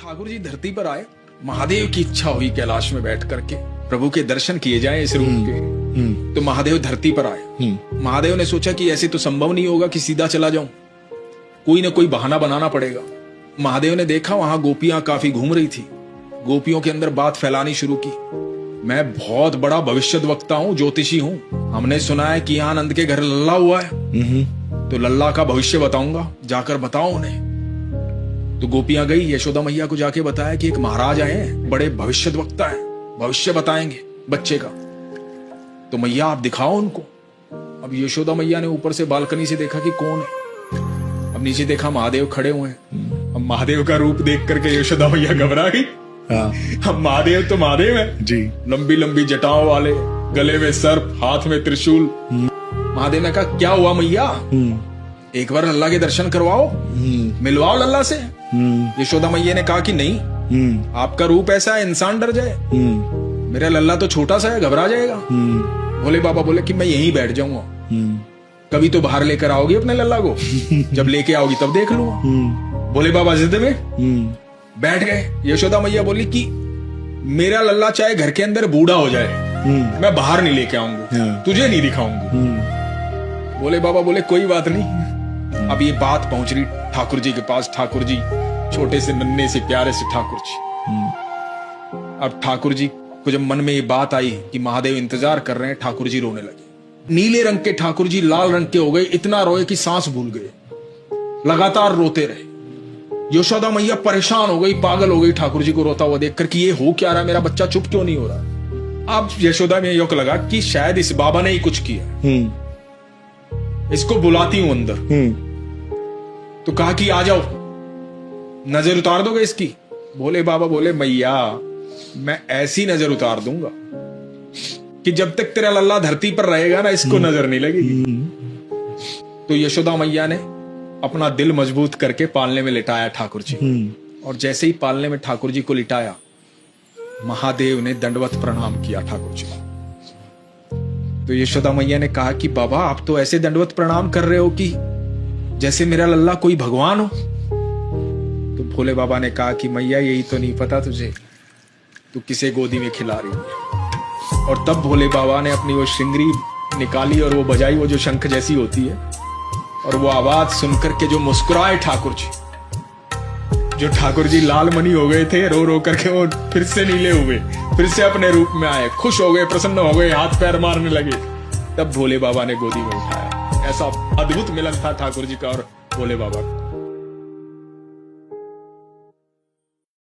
ठाकुर जी धरती पर आए, महादेव की इच्छा हुई कैलाश में बैठ करके प्रभु के दर्शन किए जाएं इस रूप के। तो महादेव धरती पर आए। महादेव ने सोचा कि ऐसे तो संभव नहीं होगा कि सीधा चला जाऊं, कोई ना कोई बहाना बनाना पड़ेगा। महादेव ने देखा वहां गोपियां काफी घूम रही थी, गोपियों के अंदर बात फैलानी शुरू की। मैं बहुत बड़ा भविष्यद्वक्ता हूं, ज्योतिषी हूं। हमने सुना है कि यहाँ नंद के घर लल्ला हुआ है, तो लल्ला का भविष्य बताऊंगा, जाकर बताओ उन्हें। तो गोपियां गई, यशोदा मैया को जाके बताया कि एक महाराज आए हैं, बड़े भविष्यद्वक्ता हैं, भविष्य बताएंगे बच्चे का। तो मैया आप दिखाओ उनको। अब यशोदा मैया ने ऊपर से बालकनी से देखा कि कौन है। अब नीचे देखा महादेव खड़े हुए हैं। अब महादेव का रूप देख करके यशोदा मैया घबरा गई। अब महादेव तो महादेव है जी, लंबी लंबी जटाओं वाले, गले में सर्प, हाथ में त्रिशूल। महादेव ने कहा क्या हुआ मैया, एक बार लल्ला के दर्शन करवाओ, मिलवाओ लल्ला से। यशोदा मैया ने कहा कि नहीं, आपका रूप ऐसा है इंसान डर जाए, मेरा लल्ला तो छोटा सा है, घबरा जाएगा। भोले बाबा बोले कि मैं यहीं बैठ जाऊंगा, कभी तो बाहर लेकर आओगी अपने लल्ला को, जब लेके आओगी तब देख लूंगा। भोले बाबा जिद में बैठ गए। यशोदा मैया बोली कि मेरा लल्ला चाहे घर के अंदर बूढ़ा हो जाए, मैं बाहर नहीं लेके आऊंगा, तुझे नहीं दिखाऊंगी। भोले बाबा बोले कोई बात नहीं। अब ये बात पहुंच रही ठाकुर जी के पास। ठाकुर जी छोटे से नन्हे से प्यारे से ठाकुर जी। अब ठाकुर जी को जब मन में ये बात आई कि महादेव इंतजार कर रहे हैं, ठाकुर जी रोने लगे। नीले रंग के ठाकुर जी लाल रंग के हो गए, इतना रोए कि सांस भूल गए, लगातार रोते रहे। यशोदा मैया परेशान हो गई, पागल हो गई ठाकुर जी को रोता हुआ देखकर कि ये हो क्या रहा है, मेरा बच्चा चुप क्यों नहीं हो रहा। अब यशोदा में योग लगा कि शायद इस बाबा ने ही कुछ किया, इसको बुलाती हूं अंदर। तो कहा कि आ जाओ, नजर उतार दोगे इसकी। भोले बाबा बोले मैया मैं ऐसी नजर उतार दूंगा कि जब तक तेरा लल्ला धरती पर रहेगा ना, इसको नजर नहीं लगेगी। तो यशोदा मैया ने अपना दिल मजबूत करके पालने में लिटाया ठाकुर जी। और जैसे ही पालने में ठाकुर जी को लिटाया, महादेव ने दंडवत प्रणाम किया ठाकुर जी को। तो यशोदा मैया ने कहा कि बाबा आप तो ऐसे दंडवत प्रणाम कर रहे हो कि जैसे मेरा लल्ला कोई भगवान हो। तो भोले बाबा ने कहा कि मैया यही तो नहीं पता तुझे, तू किसे गोदी में खिला रही है। और तब भोले बाबा ने अपनी वो शिंगरी निकाली और वो बजाई, वो जो शंख जैसी होती है, और वो आवाज सुनकर के जो मुस्कुराए ठाकुर जी, जो ठाकुर जी लाल मनी हो गए थे, रो रो करके वो फिर से नीले हुए, फिर से अपने रूप में आए, खुश हो गए, प्रसन्न हो गए, हाथ पैर मारने लगे। तब भोले बाबा ने गोदी में उठाया। ऐसा अद्भुत मिलन था ठाकुर जी का और भोले बाबा का।